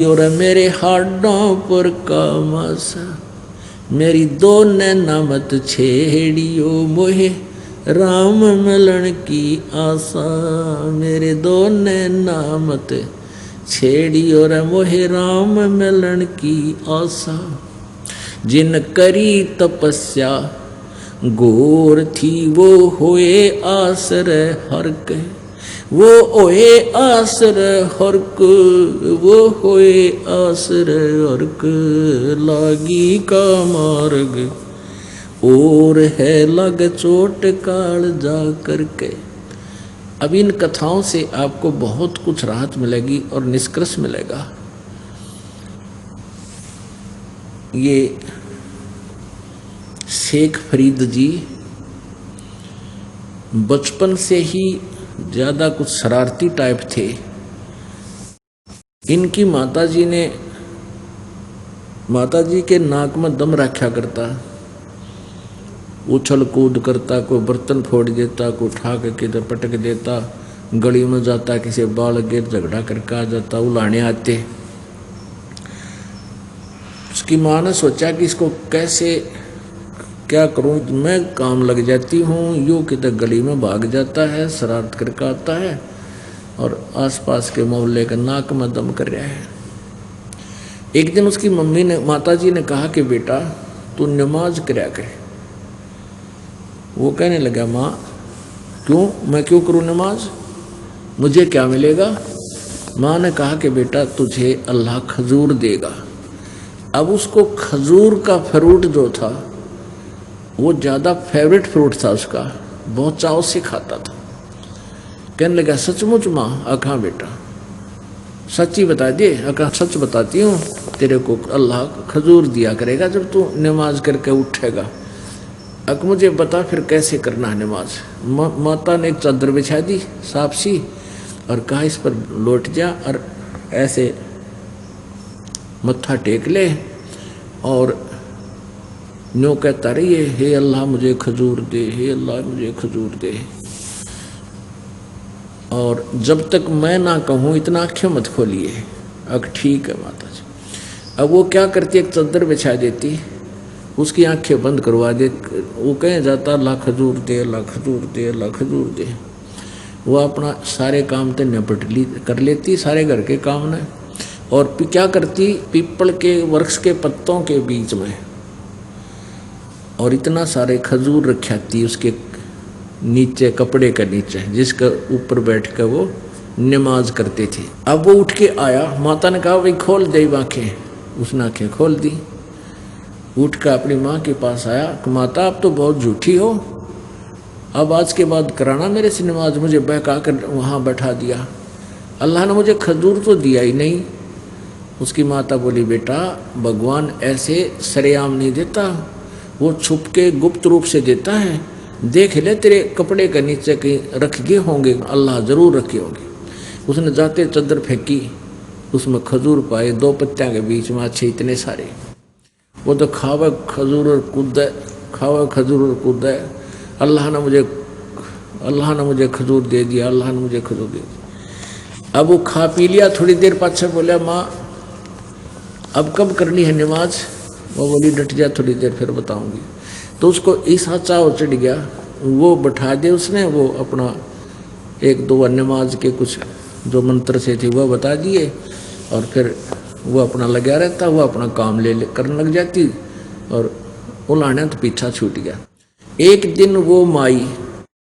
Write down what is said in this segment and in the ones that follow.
और मेरे हाडों पर कामासा, मेरी दो नैना मत छेड़ियो मोहे राम मिलन की आशा। मेरे दो नैना मत छेड़ियो रे मोहे राम मिलन की आशा। जिन करी तपस्या घोर थी वो होए आसरे हरक, वो होए आसरे हरक, वो होए आसरे हरक। लागी का मार्ग और है लग चोट काल जा करके। अब इन कथाओं से आपको बहुत कुछ राहत मिलेगी और निष्कर्ष मिलेगा। ये शेख फरीद जी बचपन से ही ज़्यादा कुछ शरारती टाइप थे। इनकी माताजी ने, माताजी के नाक में दम रखा करता, उछल कूद करता, कोई बर्तन फोड़ देता, कोई उठा के किधर पटक देता, गली में जाता, किसी बाल गिर झगड़ा करके आ जाता, उलाने आते। उसकी माँ ने सोचा कि इसको कैसे क्या करूं, मैं काम लग जाती हूँ, यूँ किधर गली में भाग जाता है, शरारत करके आता है और आसपास के मोहल्ले का नाक में दम कर रहा है। एक दिन उसकी मम्मी ने, माताजी ने कहा कि बेटा तू नमाज करया कर। वो कहने लगा माँ क्यों, मैं क्यों करूँ नमाज, मुझे क्या मिलेगा। माँ ने कहा कि बेटा तुझे अल्लाह खजूर देगा। अब उसको खजूर का फ्रूट जो था वो ज़्यादा फेवरेट फ्रूट था उसका, बहुत चाव से खाता था। कहने लगा सचमुच माँ। अखा बेटा सच्ची बता दे। अखा सच बताती हूँ, तेरे को अल्लाह खजूर दिया करेगा जब तू नमाज करके उठेगा। अक मुझे बता फिर कैसे करना है नमाज। माता ने एक चादर बिछा दी साफ सी और कहा इस पर लौट जा और ऐसे मत्था टेक ले और न्यों कहता रहिए हे अल्लाह मुझे खजूर दे, हे अल्लाह मुझे खजूर दे। और जब तक मैं ना कहूँ इतना आँखें मत खोलिए। अब ठीक है माता जी। अब वो क्या करती, एक चादर बिछा देती, उसकी आंखें बंद करवा दे। वो कहे जाता अल्लाह खजूर दे, अल्लाह खजूर दे, अल्लाह खजूर दे। वो अपना सारे काम तो निपट कर लेती, सारे घर के काम ने। और क्या करती, पीपल के वृक्ष के पत्तों के बीच में और इतना सारे खजूर रखाती उसके नीचे, कपड़े के नीचे, जिसके ऊपर बैठ कर वो नमाज करते थे। अब वो उठ के आया, माता ने कहा भाई खोल दे आँखें। उसने आँखें खोल दी, उठ कर अपनी माँ के पास आया कि माता आप तो बहुत झूठी हो, अब आज के बाद कराना मेरे से नमाज। मुझे बहका कर वहाँ बैठा दिया, अल्लाह ने मुझे खजूर तो दिया ही नहीं। उसकी माता बोली बेटा भगवान ऐसे सरेआम नहीं देता, वो छुप के गुप्त रूप से देता है। देख ले तेरे कपड़े के नीचे कहीं रख गए होंगे, अल्लाह जरूर रखे होंगे। उसने जाते चादर फेंकी, उसमें खजूर पाए, दो पत्तियां के बीच में अच्छे इतने सारे। वो तो खावे खजूर और कूदे, खावे खजूर और कूदे। अल्लाह ने मुझे खजूर दे दिया, अल्लाह ने मुझे खजूर दे दिया। अब वो खा पी लिया, थोड़ी देर पाछे बोला माँ अब कब करनी है नमाज। वो बोली डट जा, थोड़ी देर फिर बताऊंगी। तो उसको ऐसा चाव चढ़ गया, वो बैठा दे उसने, वो अपना एक दो नमाज के कुछ जो मंत्र से थे वह बता दिए और फिर वो अपना लगा रहता, वो अपना काम ले करने लग जाती और उलाने तो पीछा छूट गया। एक दिन वो माई,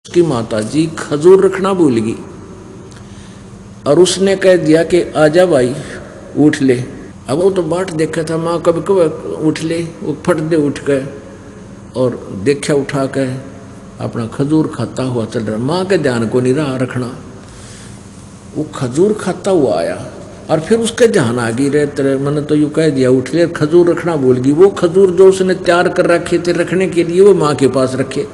उसकी माता जी खजूर रखना भूल गई और उसने कह दिया कि आजा भाई उठ ले। अब वो तो बाट देखा था, माँ कब कब उठ ले। वो फट दे उठ गए और देखा उठा के अपना खजूर खाता हुआ चल रहा। माँ के ध्यान को नहीं रहा रखना, वो खजूर खाता हुआ आया और फिर उसके ध्यान आ गई रे तेरे, मैंने तो यूँ कह दिया उठ ले, खजूर रखना भूल गई। वो खजूर जो उसने तैयार कर रखे थे रखने के लिए वो माँ के पास रखे,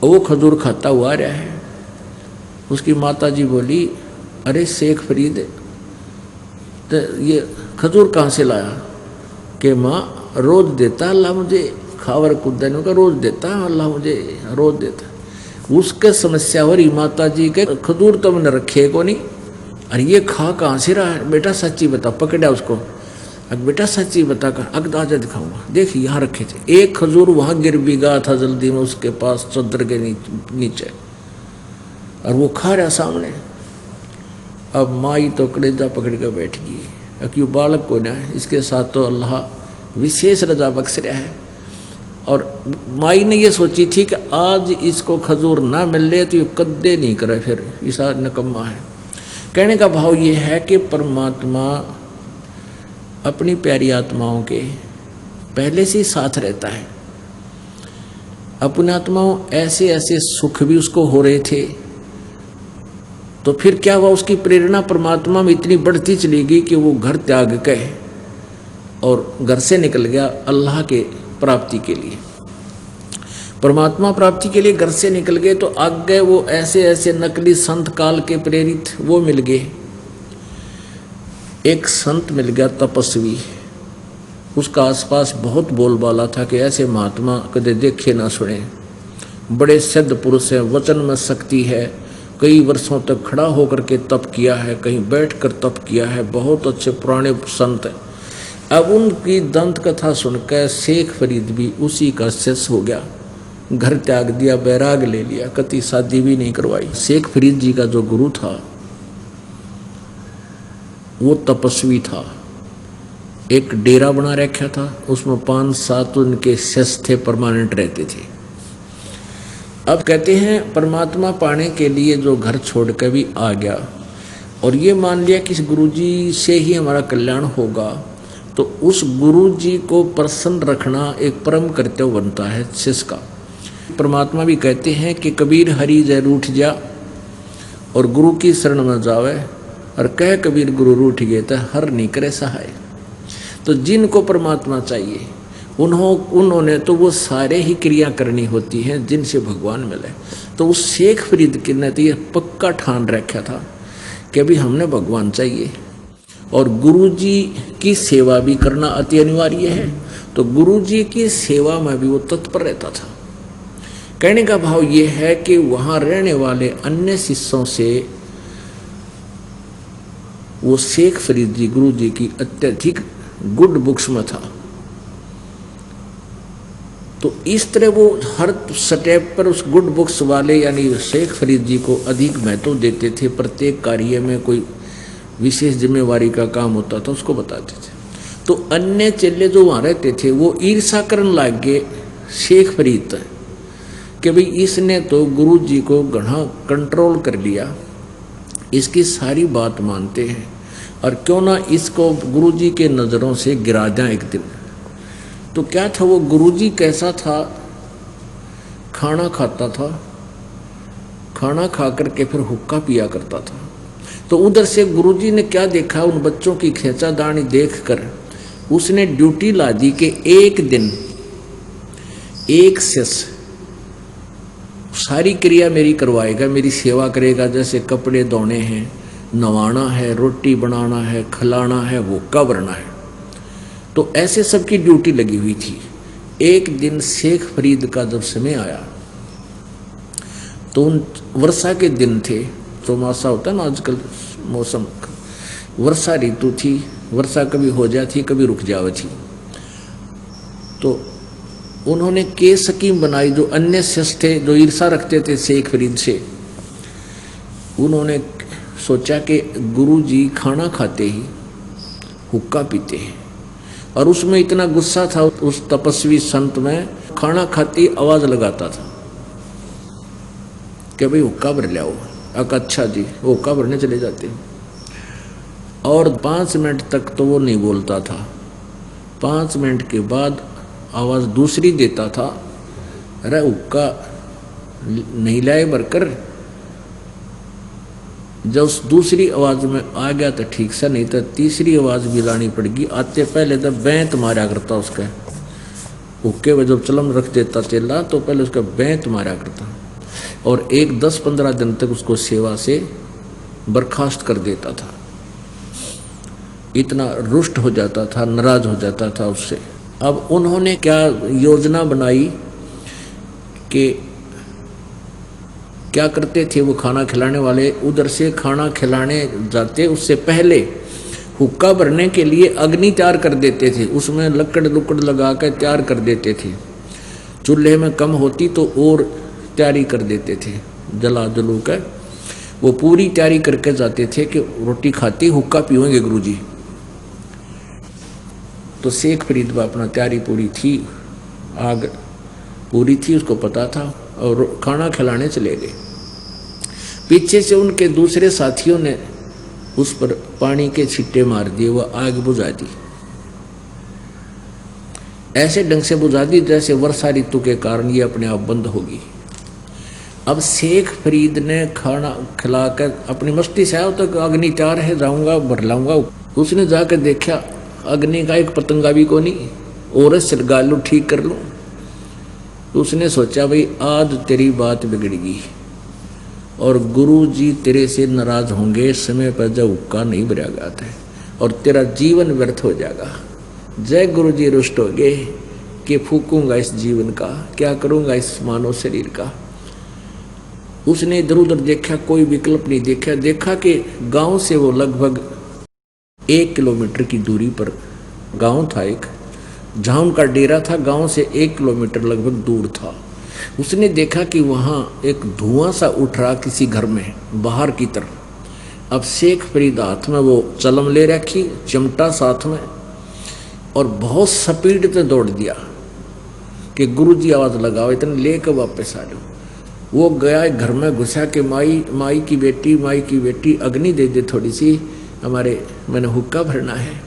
वो खजूर खाता हुआ आ रहा है। उसकी माता जी बोली अरे शेख फरीद तो ये खजूर कहाँ से लाया। कि माँ रोज देता अल्लाह मुझे, खावर कुदन का रोज देता अल्लाह मुझे, रोज देता। उसके समस्या हो रही माता जी के खजूर तो मैंने रखे को नहीं, अरे ये खा कहाँ से रहा है बेटा, सच्ची बता। पकड़ा उसको, अब बेटा सच्ची बता कर, अग आजा दिखाऊंगा, देख यहाँ रखे थे। एक खजूर वहाँ गिर भी गया था जल्दी में उसके पास चद्दर के नीचे, और वो खा रहा सामने। अब माई तो कलेजा पकड़ कर बैठ गई, क्यों बालक को ना इसके साथ तो अल्लाह विशेष रजा बख्श रहा है। और माई ने ये सोची थी कि आज इसको खजूर ना मिल रहे तो ये कद्दे नहीं करे, फिर ऐसा नकम्मा है। कहने का भाव ये है कि परमात्मा अपनी प्यारी आत्माओं के पहले से ही साथ रहता है। अपनी आत्माओं ऐसे ऐसे सुख भी उसको हो रहे थे, तो फिर क्या हुआ, उसकी प्रेरणा परमात्मा में इतनी बढ़ती चली गई कि वो घर त्याग के और घर से निकल गया अल्लाह के प्राप्ति के लिए। परमात्मा प्राप्ति के लिए घर से निकल गए तो आगे वो ऐसे ऐसे नकली संत काल के प्रेरित वो मिल गए। एक संत मिल गया तपस्वी, उसका आसपास बहुत बोलबाला था कि ऐसे महात्मा कदे देखे ना सुने, बड़े सिद्ध पुरुष हैं, वचन में शक्ति है, कई वर्षों तक खड़ा होकर के तप किया है, कहीं बैठकर तप किया है, बहुत अच्छे पुराने संत हैं। अब उनकी दंत कथा सुनकर शेख फरीद भी उसी का शिष्य हो गया, घर त्याग दिया, बैराग ले लिया, कति शादी भी नहीं करवाई। शेख फरीद जी का जो गुरु था वो तपस्वी था, एक डेरा बना रखा था, उसमें 5-7 उनके शिष्य थे, परमानेंट रहते थे। अब कहते हैं परमात्मा पाने के लिए जो घर छोड़कर भी आ गया और ये मान लिया कि इस गुरुजी से ही हमारा कल्याण होगा, तो उस गुरुजी को प्रसन्न रखना एक परम कर्तव्य बनता है शिष्य का। परमात्मा भी कहते हैं कि कबीर हरि जय रूठ जा और गुरु की शरण में जावे, और कह कबीर गुरु रूठ गए तो हर नहीं करे सहाय। तो जिनको परमात्मा चाहिए उन्होंने तो वो सारे ही क्रिया करनी होती हैं जिनसे भगवान मिले। तो उस शेख फरीद के ने तो ये पक्का ठान रखा था कि अभी हमने भगवान चाहिए, और गुरुजी की सेवा भी करना अति अनिवार्य है। तो गुरुजी की सेवा में भी वो तत्पर रहता था। कहने का भाव ये है कि वहाँ रहने वाले अन्य शिष्यों से वो शेख फरीद जी गुरुजी की अत्यधिक गुड बुक्स में था। तो इस तरह वो हर स्टेप पर उस गुड बुक्स वाले यानी शेख फरीद जी को अधिक महत्व देते थे। प्रत्येक कार्य में कोई विशेष जिम्मेवारी का काम होता था उसको बताते थे। तो अन्य चेले जो वहाँ रहते थे वो ईर्षा करने लग गए शेख फरीद कि भाई इसने तो गुरु जी को घना कंट्रोल कर लिया, इसकी सारी बात मानते हैं, और क्यों ना इसको गुरु जी के नज़रों से गिरा दें एक दिन। तो क्या था वो गुरुजी कैसा था, खाना खाता था, खाना खा करके फिर हुक्का पिया करता था। तो उधर से गुरुजी ने क्या देखा, उन बच्चों की खेचादानी देखकर उसने ड्यूटी ला दी कि एक दिन एक शिष्य सारी क्रिया मेरी करवाएगा, मेरी सेवा करेगा, जैसे कपड़े धोने हैं, नवाना है, रोटी बनाना है, खिलाना है, हुक्का भरना है। तो ऐसे सबकी ड्यूटी लगी हुई थी। एक दिन शेख फरीद का जब समय आया तो उन वर्षा के दिन थे, चौमासा होता है ना आजकल मौसम, वर्षा ऋतु थी, वर्षा कभी हो जाती कभी रुक जावे थी। तो उन्होंने के स्कीम बनाई, जो अन्य शिष्य थे जो ईर्षा रखते थे शेख फरीद से, उन्होंने सोचा कि गुरुजी खाना खाते ही हुक्का पीते हैं, और उसमें इतना गुस्सा था उस तपस्वी संत में, खाना खाती आवाज लगाता था कि भाई हुक्का भर ले आओ। अच्छा जी, वो हुक्का भरने चले जाते, और 5 मिनट तक तो वो नहीं बोलता था। 5 मिनट के बाद आवाज दूसरी देता था, अरे हुक्का नहीं लाए भरकर। जब दूसरी आवाज में आ गया तो ठीक सा, नहीं तो तीसरी आवाज भी लानी पड़ेगी। आते पहले तो बैंत मारा करता उसका, हुक्के में जब चलम रख देता चेला तो पहले उसका बैंत मारा करता, और एक 10-15 दिन तक उसको सेवा से बर्खास्त कर देता था। इतना रुष्ट हो जाता था, नाराज हो जाता था उससे। अब उन्होंने क्या योजना बनाई कि क्या करते थे वो खाना खिलाने वाले, उधर से खाना खिलाने जाते उससे पहले हुक्का भरने के लिए अग्नि तैयार कर देते थे, उसमें लकड़ लुकड़ लगा कर तैयार कर देते थे। चूल्हे में कम होती तो और तैयारी कर देते थे, जला जलू कर वो पूरी तैयारी करके जाते थे कि रोटी खाती हुक्का पीवेंगे गुरुजी। तो शेख फरीद अपना तैयारी पूरी थी, आग पूरी थी, उसको पता था और खाना खिलाने चले गए। पीछे से उनके दूसरे साथियों ने उस पर पानी के छिट्टे मार दिए, वह आग बुझा दी। ऐसे ढंग से बुझा दी जैसे वर्षा ऋतु के कारण ये अपने आप बंद होगी। अब शेख फरीद ने खाना खिलाकर अपनी मस्ती से आया तक अग्नि तैयार है, जाऊंगा भर लाऊंगा। उसने जाकर देखा अग्नि का एक पतंगा भी को नहीं, और सिलगा लूँ ठीक कर लूँ। उसने सोचा भाई आज तेरी बात बिगड़ेगी और गुरु जी तेरे से नाराज होंगे, समय पर जब हुक्का नहीं भरा गया था और तेरा जीवन व्यर्थ हो जाएगा। जय गुरु जी रुष्ट हो गए कि फूकूंगा इस जीवन का, क्या करूंगा इस मानव शरीर का। उसने इधर उधर देखा, कोई विकल्प नहीं देखा। देखा कि गांव से वो लगभग 1 किलोमीटर की दूरी पर गांव था एक, जहाँ उनका डेरा था गांव से 1 किलोमीटर लगभग दूर था। उसने देखा कि वहाँ एक धुआं सा उठ रहा किसी घर में बाहर की तरफ। अब शेख फरीद हाथ में वो चलम ले रखी, चिमटा साथ में, और बहुत स्पीड पे दौड़ दिया कि गुरुजी आवाज़ लगाओ, इतने लेकर वापस आ जाओ। वो गया घर में घुसा के माई की बेटी अग्नि दे दे थोड़ी सी, मैंने हुक्का भरना है।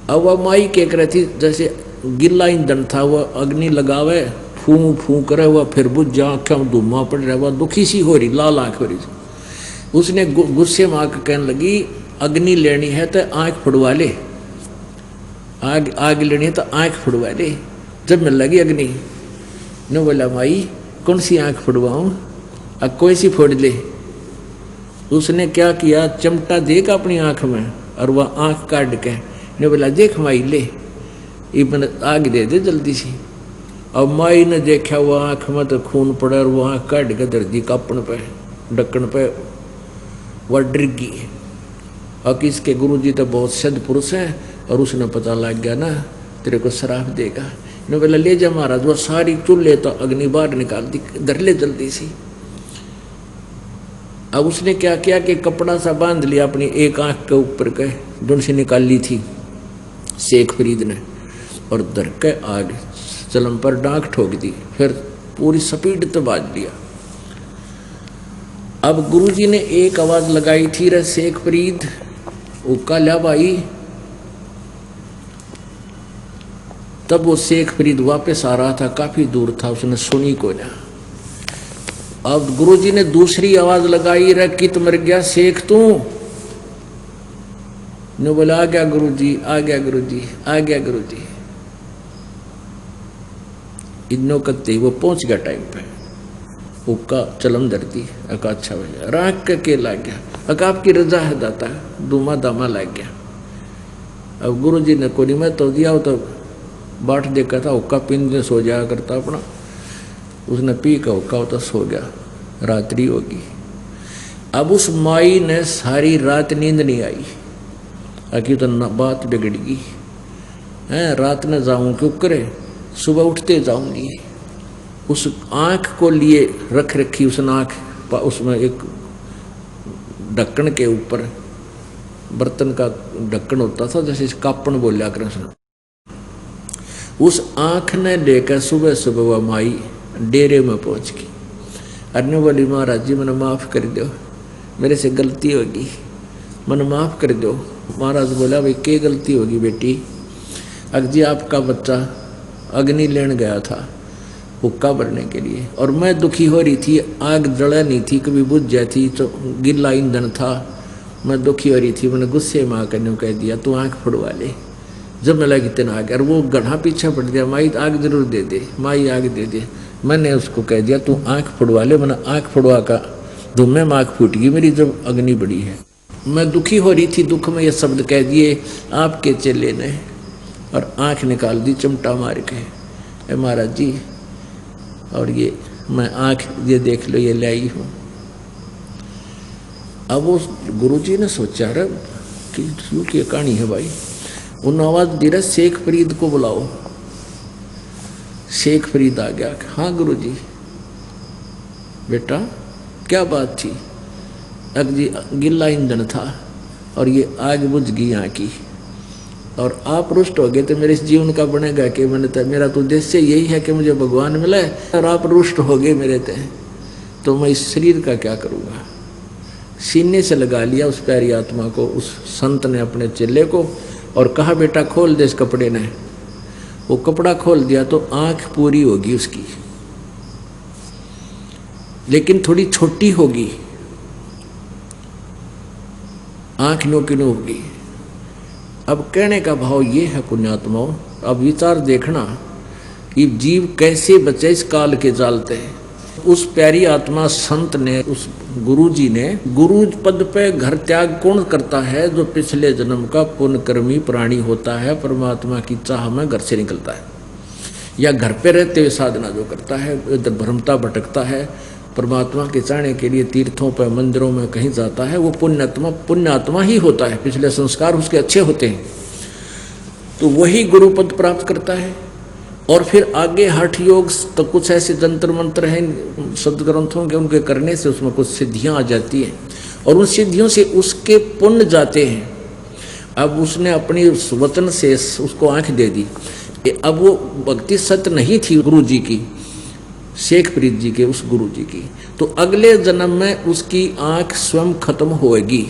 अब वह माई कह रही थी जैसे गिल्ला ईंधन था, वह अग्नि लगावे फूं फूं करे, वह फिर बुझ जा, आँखें में धुआं पड़ रहा, वह दुखी सी हो रही, लाल आँख हो रही। उसने गुस्से में आकर कहने लगी अग्नि लेनी है तो आँख फुड़वा ले, आग लेनी है तो आँख फुड़वा ले। जब मिल लगी अग्नि ने बोला माई कौन सी आँख फुड़वाऊँ, अब कोई सी फोड़ ले। उसने क्या किया, चिमटा देगा अपनी आँख में और वह आँख काट के ने बोला देख माई ले, ये आग दे दे जल्दी सी। अब माई ने देखा वो आँख में तो खून पड़ा और वो आँख काट के दर्दी कापण पे ढक्कन पे वह डर गई। और किसके गुरुजी तो बहुत सिद्ध पुरुष हैं और उसने पता लग गया ना तेरे को श्राप देगा। ने बोला ले जा महाराज, वो सारी चूल्हे तो अग्नि बाहर निकाल दी, धर ले जल्दी सी। अब उसने क्या किया कि कपड़ा सा बांध लिया अपनी एक आँख के ऊपर के, जो से निकाल ली थी शेख फरीद ने, और धर के आग चलम पर डांक ठोक दी, फिर पूरी स्पीड तो बाज लिया। अब गुरुजी ने एक आवाज लगाई थी, रे शेख फरीद उक्का ल्या भाई। तब वो शेख फरीद वापस आ रहा था, काफी दूर था, उसने सुनी को ना। अब गुरुजी ने दूसरी आवाज लगाई, रे कित मर गया शेख तू। ने बोला आ गया गुरुजी, आ गया गुरुजी, आ गया गुरुजी। इन्नो करते वो पहुंच गया टाइम पे, उक्का चलम धरती अका अच्छा भैया राख के लग गया, अका आपकी रजा है दाता, दूमा दामा लग गया। अब गुरुजी ने कोनी में तो दिया, तो बाट देखा था हुक्का पीने सो जाया करता अपना, उसने पी का हुक्का तो सो गया, रात्रि होगी। अब उस माई ने सारी रात नींद नहीं आई, आखिर तो बात बिगड़गी है, रात में जाऊं क्यों करे, सुबह उठते जाऊंगी। उस आँख को लिए रख रखी, उस आँख उसमें एक ढक्कन के ऊपर बर्तन का ढक्कन होता था, जैसे कापण बोलिया कृष्ण। उस आँख ने लेकर सुबह सुबह वह माई डेरे में पहुंच गई। अरने बोली महाराज जी मैंने माफ़ कर दो, मेरे से गलती होगी, मैंने माफ़ कर दो। महाराज बोला भाई क्या गलती होगी बेटी। अगजी आपका बच्चा अग्नि लेने गया था हुक्का भरने के लिए, और मैं दुखी हो रही थी, आग जला नहीं थी, कभी बुझ जाती तो गिल्ला ईंधन था, मैं दुखी हो रही थी। मैंने गुस्से में आकर ने कह दिया तू आँख फुड़वा ले। जब मैं लगी तेना आग, और वो गढ़ा पीछे पड़ गया, माई आग जरूर दे दे, माई आग दे दे। मैंने उसको कह दिया तू आँख फुड़वा ले, मैंने आँख फुड़वा का धुएं में आँख फूट गई मेरी जब अग्नि बड़ी है। मैं दुखी हो रही थी, दुख में ये शब्द कह दिए आपके चेले ने, और आँख निकाल दी चिमटा मार के। महाराज जी और ये मैं आँख ये देख लो ये ले आई हूँ। अब वो गुरुजी ने सोचा रे कि यूँ की कहानी है भाई। उन आवाज़ दी रहे शेख फरीद को बुलाओ। शेख फरीद आ गया। हाँ गुरुजी। बेटा क्या बात थी? अब जी गिल्ला ईंधन था और ये आग बुझ गई यहाँ की, और आप रुष्ट हो गए तो मेरे इस जीवन का बनेगा कि मैंने तो मेरा तो उद्देश्य यही है कि मुझे भगवान मिले, और आप रुष्ट हो गए मेरे तो मैं इस शरीर का क्या करूँगा। सीने से लगा लिया उस प्यारी आत्मा को उस संत ने अपने चेले को, और कहा बेटा खोल दे इस कपड़े ने। वो कपड़ा खोल दिया तो आँख पूरी होगी उसकी, लेकिन थोड़ी छोटी होगी, आँख नो की नो होगी। अब कहने का भाव ये है पुण्यात्माओं, अब विचार देखना कि जीव कैसे बचे इस काल के जालते हैं। उस प्यारी आत्मा संत ने, उस गुरु जी ने, गुरु पद पे घर त्याग कौन करता है? जो पिछले जन्म का पुण्यकर्मी प्राणी होता है, परमात्मा की चाह में घर से निकलता है, या घर पे रहते हुए साधना जो करता है, इधर भ्रमता भटकता है, परमात्मा के चाहने के लिए तीर्थों पर मंदिरों में कहीं जाता है, वो पुण्यात्मा ही होता है। पिछले संस्कार उसके अच्छे होते हैं, तो वही गुरु पद प्राप्त करता है। और फिर आगे हठ योग तो कुछ ऐसे जंतर मंत्र हैं सदग्रंथों के, उनके करने से उसमें कुछ सिद्धियां आ जाती हैं, और उन सिद्धियों से उसके पुण्य जाते हैं। अब उसने अपनी वचन से उसको आंख दे दी। अब वो भक्ति सत्य नहीं थी गुरु जी की, शेख फरीद जी के, उस गुरु जी की, तो अगले जन्म में उसकी आंख स्वयं खत्म होएगी,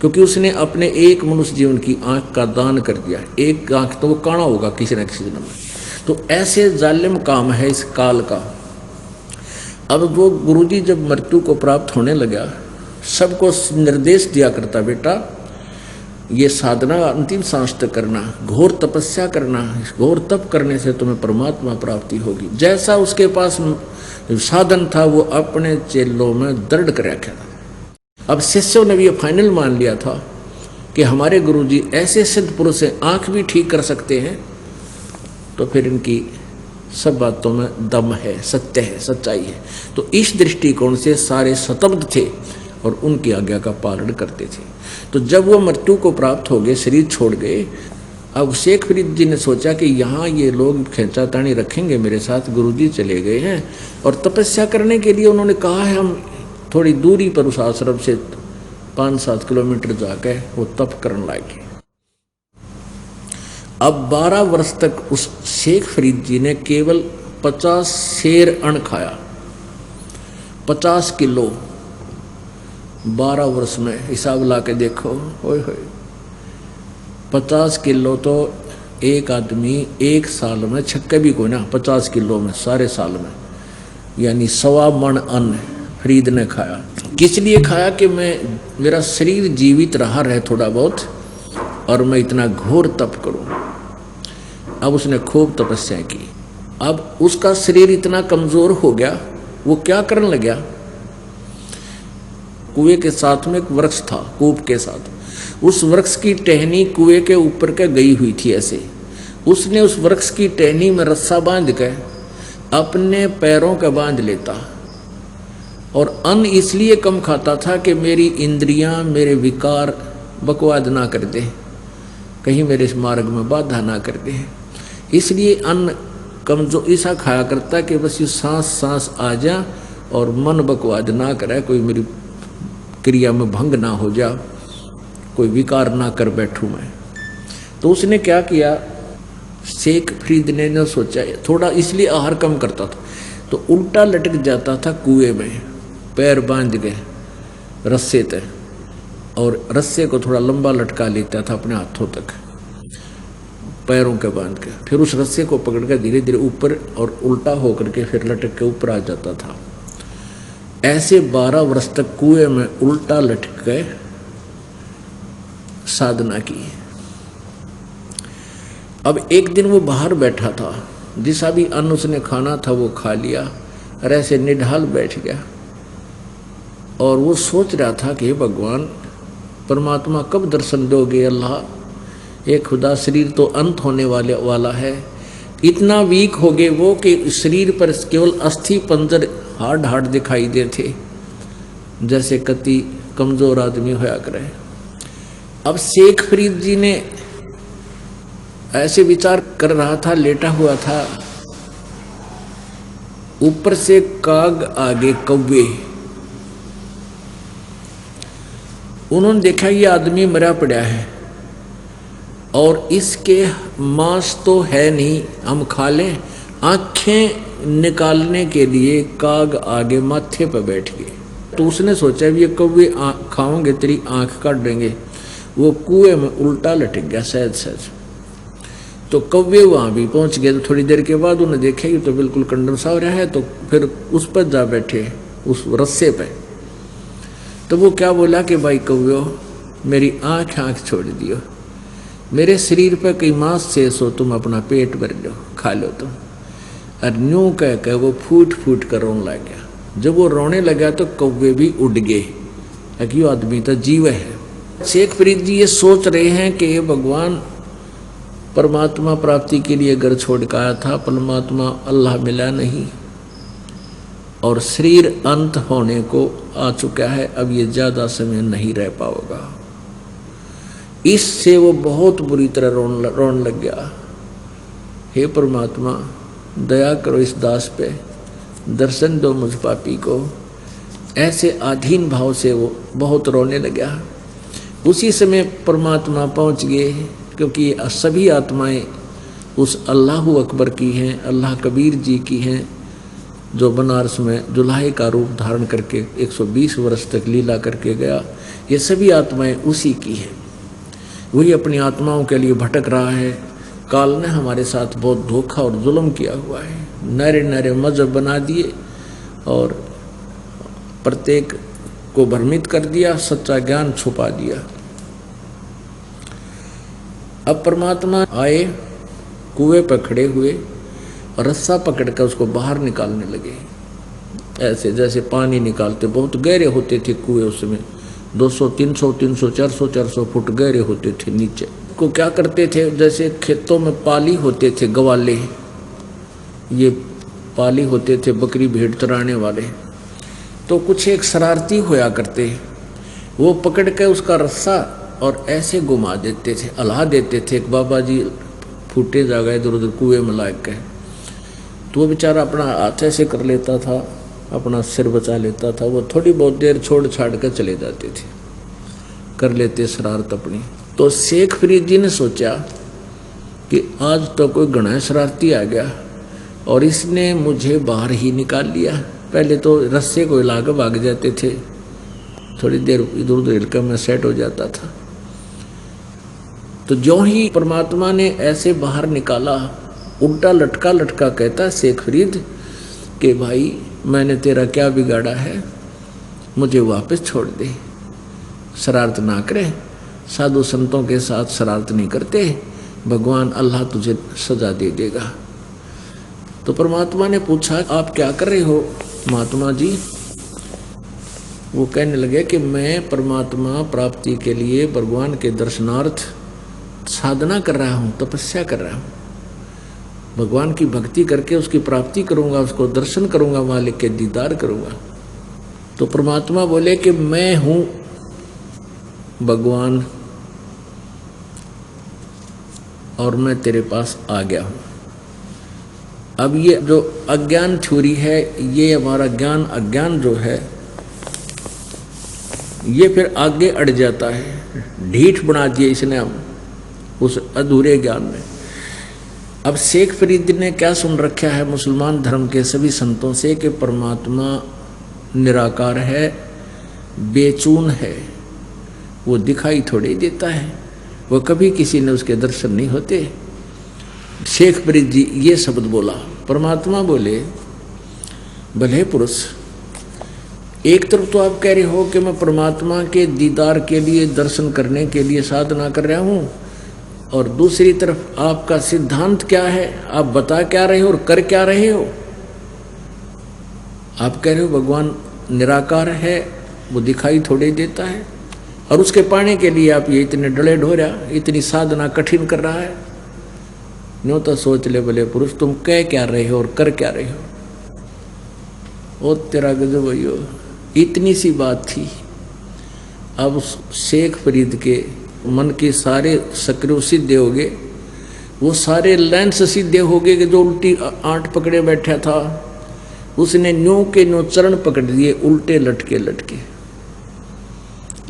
क्योंकि उसने अपने एक मनुष्य जीवन की आंख का दान कर दिया। एक आंख तो वो काना होगा किसी न किसी जन्म में। तो ऐसे जालिम काम है इस काल का। अब वो गुरुजी जब मृत्यु को प्राप्त होने लगा, सबको निर्देश दिया करता, बेटा ये साधना अंतिम सांस तक करना, घोर तपस्या करना, घोर तप करने से तुम्हें परमात्मा प्राप्ति होगी। जैसा उसके पास साधन था वो अपने चेलों में दृढ़ कर रखा था। अब शिष्यों ने भी ये फाइनल मान लिया था कि हमारे गुरुजी ऐसे सिद्ध पुरुष हैं, आँख भी ठीक कर सकते हैं, तो फिर इनकी सब बातों में दम है, सत्य है, सच्चाई है। तो इस दृष्टिकोण से सारे स्तब्ध थे और उनकी आज्ञा का पालन करते थे। तो जब वो मृत्यु को प्राप्त हो गए, शरीर छोड़ गए, अब शेख फरीद जी ने सोचा कि यहाँ ये लोग खींचातानी रखेंगे मेरे साथ। गुरुजी चले गए हैं और तपस्या करने के लिए उन्होंने कहा है हम थोड़ी दूरी पर उस आश्रम से 5-7 किलोमीटर जाकर वो तप करने लागे। अब 12 वर्ष तक उस शेख फरीद जी ने केवल 50 शेर अन्न खाया, 50 किलो 12 वर्ष में। हिसाब ला के देखो, ओए होए 50 किलो तो एक आदमी एक साल में छक्के भी कोई ना, 50 किलो में सारे साल में, यानी 1.25 मन अन्न फरीद ने खाया। किस लिए खाया? कि मेरा शरीर जीवित रहा रहे थोड़ा बहुत, और मैं इतना घोर तप करूं। अब उसने खूब तपस्या की। अब उसका शरीर इतना कमजोर हो गया, वो क्या करने लगा? कुएं के साथ में एक वृक्ष था, कूप के साथ, उस वृक्ष की टहनी कुएं के ऊपर के गई हुई थी ऐसे। उसने उस वृक्ष की टहनी में रस्सा बांध के अपने पैरों का बांध लेता, और अन्न इसलिए कम खाता था कि मेरी इंद्रियां, मेरे विकार बकवाद ना कर दे, कहीं मेरे इस मार्ग में बाधा ना कर दे। इसलिए अन्न कमजोर ऐसा खाया करता कि बस ये सांस सांस आ जा और मन बकवाद ना करे, कोई मेरी क्रिया में भंग ना हो जा, कोई विकार ना कर बैठूं मैं। तो उसने क्या किया, शेख फरीद ने सोचा थोड़ा, इसलिए आहार कम करता था, तो उल्टा लटक जाता था कुएं में, पैर बांध के रस्से तक, और रस्से को थोड़ा लंबा लटका लेता था अपने हाथों तक, पैरों के बांध के। फिर उस रस्से को पकड़ कर धीरे धीरे ऊपर और उल्टा होकर के फिर लटक के ऊपर आ जाता था। ऐसे 12 वर्ष तक कुएं में उल्टा लटक के साधना की। अब एक दिन वो बाहर बैठा था, जिसा भी अन्न उसने खाना था वो खा लिया, और ऐसे निढाल बैठ गया, और वो सोच रहा था कि भगवान परमात्मा कब दर्शन दोगे अल्लाह, ये खुदा शरीर तो अंत होने वाला है। इतना वीक हो गए वो कि शरीर पर केवल अस्थि पंजर हार्ड हार्ड दिखाई देते, जैसे कति कमजोर आदमी होया करे। अब शेख फरीद जी ने ऐसे विचार कर रहा था, लेटा हुआ था, ऊपर से काग आगे कौवे। उन्होंने देखा ये आदमी मरा पड़ा है और इसके मांस तो है नहीं, हम खा लें। आंखें निकालने के लिए काग आगे माथे पर बैठ गए। तो उसने सोचा भी ये कौवे खाओगे तेरी आंख काट देंगे। वो कुएं में उल्टा लटक गया सहज सहज। तो कौवे वहां भी पहुंच गए। तो थोड़ी देर के बाद उन्हें देखा कि तो बिल्कुल कंडम सा हो रहा है, तो फिर उस पर जा बैठे, उस रस्से पे। तो वो क्या बोला कि भाई कौवे, मेरी आंख छोड़ दियो, मेरे शरीर पर कई मांस शेष हो, तुम अपना पेट भर लो, खा लो तुम। और न्यू कह के वो फूट फूट कर रोने लग गया। जब वो रोने लगा तो कौवे भी उड़ गए कि वो आदमी तो जीव है। शेख फरीद जी ये सोच रहे हैं कि ये भगवान परमात्मा प्राप्ति के लिए घर छोड़ कर आया था, परमात्मा अल्लाह मिला नहीं और शरीर अंत होने को आ चुका है, अब ये ज़्यादा समय नहीं रह पाएगा। इससे वो बहुत बुरी तरह रोने लग गया। हे परमात्मा, दया करो इस दास पे, दर्शन दो मुझ पापी को। ऐसे अधीन भाव से वो बहुत रोने लगा। उसी समय परमात्मा पहुंच गए, क्योंकि सभी आत्माएं उस अल्लाह अकबर की हैं, अल्लाह कबीर जी की हैं, जो बनारस में जुल्हे का रूप धारण करके 120 वर्ष तक लीला करके गया। ये सभी आत्माएं उसी की हैं। वही अपनी आत्माओं के लिए भटक रहा है। काल ने हमारे साथ बहुत धोखा और जुल्म किया हुआ है, नरे नरे मजहब बना दिए और प्रत्येक को भ्रमित कर दिया, सच्चा ज्ञान छुपा दिया। अब परमात्मा आए, कुएं पर खड़े हुए और रस्सा पकड़कर उसको बाहर निकालने लगे, ऐसे जैसे पानी निकालते। बहुत गहरे होते थे कुएं उस समय, 200, 300, 300, 400, 400 फुट गहरे होते थे नीचे। को क्या करते थे, जैसे खेतों में पाली होते थे गवाले, ये पाली होते थे बकरी भेड़ चराने वाले। तो कुछ एक शरारती होया करते, वो पकड़ के उसका रस्सा और ऐसे घुमा देते थे, अल्हा देते थे। एक बाबा जी फूटे जा गए इधर उधर कुएं में लाग के, तो वो बेचारा अपना हाथ ऐसे कर लेता था, अपना सिर बचा लेता था। वो थोड़ी बहुत देर छोड़ छाड़ कर चले जाते थे, कर लेते शरारत अपनी। तो शेख फरीद जी ने सोचा कि आज तो कोई घना शरारती आ गया और इसने मुझे बाहर ही निकाल लिया। पहले तो रस्से को हिला कर भाग जाते थे, थोड़ी देर इधर उधर हिलकर मैं सेट हो जाता था। तो जो ही परमात्मा ने ऐसे बाहर निकाला, उल्टा लटका लटका कहता शेख फरीद कि भाई मैंने तेरा क्या बिगाड़ा है, मुझे वापस छोड़ दे, शरारत ना करे। साधु संतों के साथ शरारत नहीं करते, भगवान अल्लाह तुझे सजा दे देगा। तो परमात्मा ने पूछा आप क्या कर रहे हो महात्मा जी? वो कहने लगे कि मैं परमात्मा प्राप्ति के लिए भगवान के दर्शनार्थ साधना कर रहा हूँ, तपस्या कर रहा हूँ। भगवान की भक्ति करके उसकी प्राप्ति करूँगा, उसको दर्शन करूँगा, मालिक के दीदार करूँगा। तो परमात्मा बोले कि मैं हूँ भगवान और मैं तेरे पास आ गया हूँ। अब ये जो अज्ञान थ्योरी है, ये हमारा ज्ञान अज्ञान जो है, ये फिर आगे अड़ जाता है, ढीठ बना दिया इसने हम उस अधूरे ज्ञान में। अब शेख फरीद ने क्या सुन रखा है मुसलमान धर्म के सभी संतों से कि परमात्मा निराकार है, बेचून है, वो दिखाई थोड़ी देता है, वो कभी किसी ने उसके दर्शन नहीं होते। शेख फरीद जी ये शब्द बोला। परमात्मा बोले भले पुरुष, एक तरफ तो आप कह रहे हो कि मैं परमात्मा के दीदार के लिए, दर्शन करने के लिए साधना कर रहा हूँ, और दूसरी तरफ आपका सिद्धांत क्या है, आप बता क्या रहे हो और कर क्या रहे हो? आप कह रहे हो भगवान निराकार है, वो दिखाई थोड़ी देता है, और उसके पाने के लिए आप ये इतने डले ढोरा, इतनी साधना कठिन कर रहा है। न्यों तो सोच ले भले पुरुष, तुम कह क्या रहे हो और कर क्या रहे हो? ओ तेरा गजब भैयो, इतनी सी बात थी। अब शेख फरीद के मन के सारे सक्रिय सीधे हो गए, वो सारे लेंस सीधे हो गए कि जो उल्टी आंट पकड़े बैठा था उसने न्यू के न्यू चरण पकड़ दिए उल्टे लटके लटके।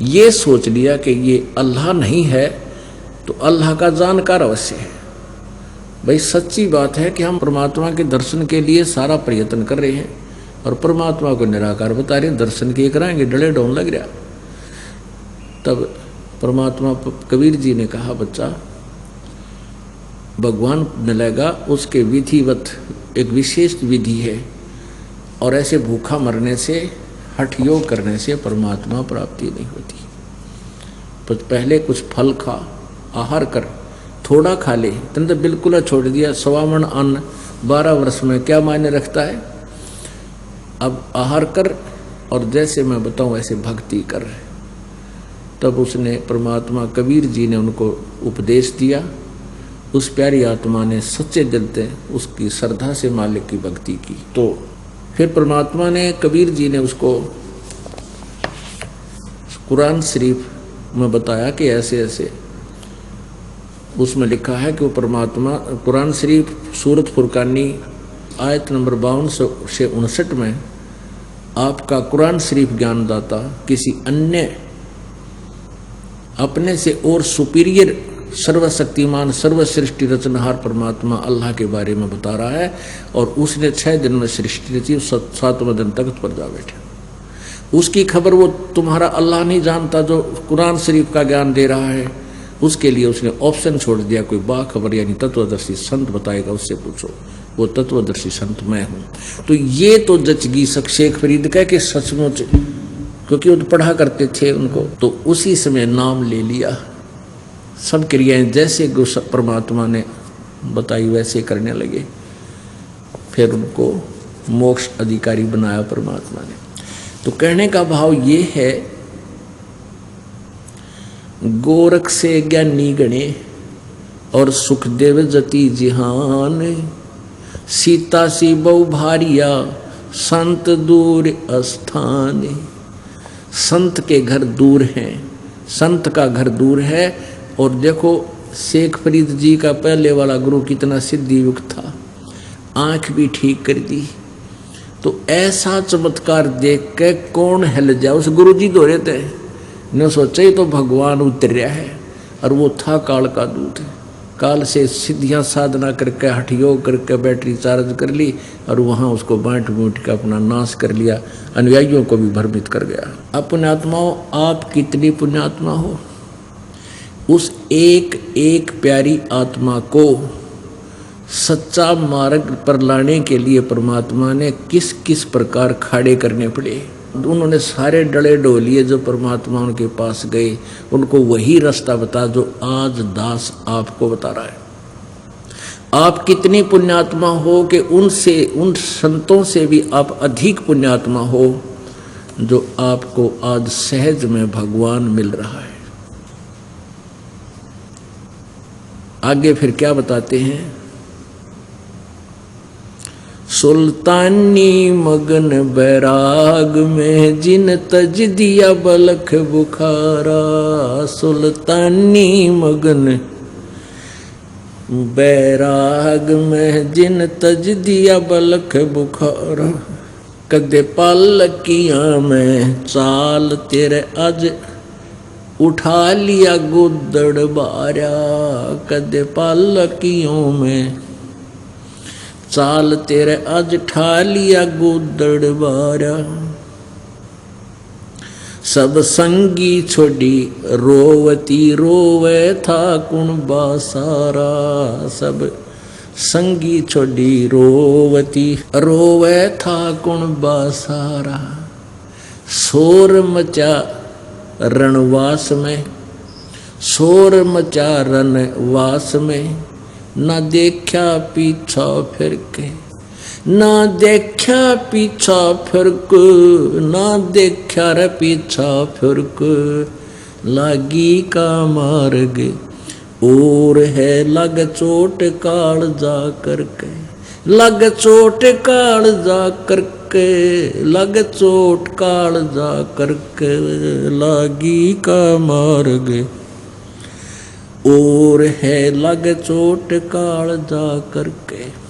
ये सोच लिया कि ये अल्लाह नहीं है तो अल्लाह का जानकार अवश्य है। भाई सच्ची बात है कि हम परमात्मा के दर्शन के लिए सारा प्रयत्न कर रहे हैं और परमात्मा को निराकार बता रहे हैं, दर्शन किए कराएंगे, डले डोन लग रहा। तब परमात्मा कबीर जी ने कहा, बच्चा भगवान मिलेगा उसके विधिवत एक विशेष विधि है और ऐसे भूखा मरने से, हठ योग करने से परमात्मा प्राप्ति नहीं होती। तो पहले कुछ फल खा, आहार कर, थोड़ा खा ले, तुमने तो बिल्कुल छोड़ दिया। 1.25 मन अन्न 12 वर्ष में क्या मायने रखता है। अब आहार कर और जैसे मैं बताऊं वैसे भक्ति कर। तब उसने परमात्मा कबीर जी ने उनको उपदेश दिया। उस प्यारी आत्मा ने सच्चे दिल से उसकी श्रद्धा से मालिक की भक्ति की। तो फिर परमात्मा ने, कबीर जी ने उसको कुरान शरीफ में बताया कि ऐसे ऐसे, उसमें लिखा है कि वो परमात्मा, कुरान शरीफ सूरत फुरकानी आयत नंबर 52 से 59 में, आपका कुरान शरीफ ज्ञानदाता किसी अन्य अपने से और सुपीरियर सर्वशक्तिमान सर्वसृष्टि रचनहार परमात्मा अल्लाह के बारे में बता रहा है। और उसने 6 दिन में सृष्टि रची, 7वें दिन तख्त पर जा बैठा। उसकी खबर वो तुम्हारा अल्लाह नहीं जानता जो कुरान शरीफ का ज्ञान दे रहा है। उसके लिए उसने ऑप्शन छोड़ दिया, कोई बाखबर यानी तत्वदर्शी संत बताएगा उससे पूछो। वो तत्वदर्शी संत मैं हूँ। तो ये तो जचगी शेख फरीद कह के सचमुच, क्योंकि वो तो पढ़ा करते थे उनको, तो उसी समय नाम ले लिया। सब क्रियाएं जैसे परमात्मा ने बताई वैसे करने लगे। फिर उनको मोक्ष अधिकारी बनाया परमात्मा ने। तो कहने का भाव ये है, गोरख से ज्ञानी गणे और सुखदेव जति जिहान, सीता सी बहु भारिया संत दूर स्थान। संत के घर दूर हैं, संत का घर दूर है। और देखो शेख फरीद जी का पहले वाला गुरु कितना सिद्धि युक्त था, आंख भी ठीक कर दी। तो ऐसा चमत्कार देख के कौन हिल जाए। उस गुरु जी दो रहे थे, न सोचा ही तो भगवान उतर रहा है। और वो था काल का दूत। काल से सिद्धियां साधना करके, हठ योग करके बैटरी चार्ज कर ली और वहाँ उसको बांट बूट के अपना नाश कर लिया, अनुयायियों को भी भ्रमित कर गया। अब पुण्यात्माओं, आप कितनी पुण्यात्मा हो, उस एक एक प्यारी आत्मा को सच्चा मार्ग पर लाने के लिए परमात्मा ने किस किस प्रकार खाड़े करने पड़े। उन्होंने सारे डले डोलिए जो परमात्मा उनके पास गए, उनको वही रास्ता बता जो आज दास आपको बता रहा है। आप कितनी पुण्यात्मा हो कि उनसे, उन संतों से भी आप अधिक पुण्यात्मा हो जो आपको आज सहज में भगवान मिल रहा है। आगे फिर क्या बताते हैं, सुल्तानी मगन बैराग में जिन तज दिया बलख बुखारा। सुल्तानी मगन बैराग में जिन तज दिया बलख बुखारा। कदे पालकियां में चाल तेरे आज उठा लिया गुदड़ बारा। कदे पालकियों में चाल तेरे आज ठा लिया गुदड़ बारा। सब संगी छोड़ी रोवती रोवे था कुण बासारा। सब संगी छोड़ी रोवती रोवे था कुण बासारा। शोर मचा रणवास में, शोर मचा रणवास में, ना देखा पीछा फिर के, ना देखा पीछा फिर के, ना देखा रे पीछा फिर के। लागी का मार्ग और है लग चोट काल जा करके, लग चोट काल जा करके। करके, लग चोट कालजा करके, लागी का मार्ग और है लग चोट कालजा करके।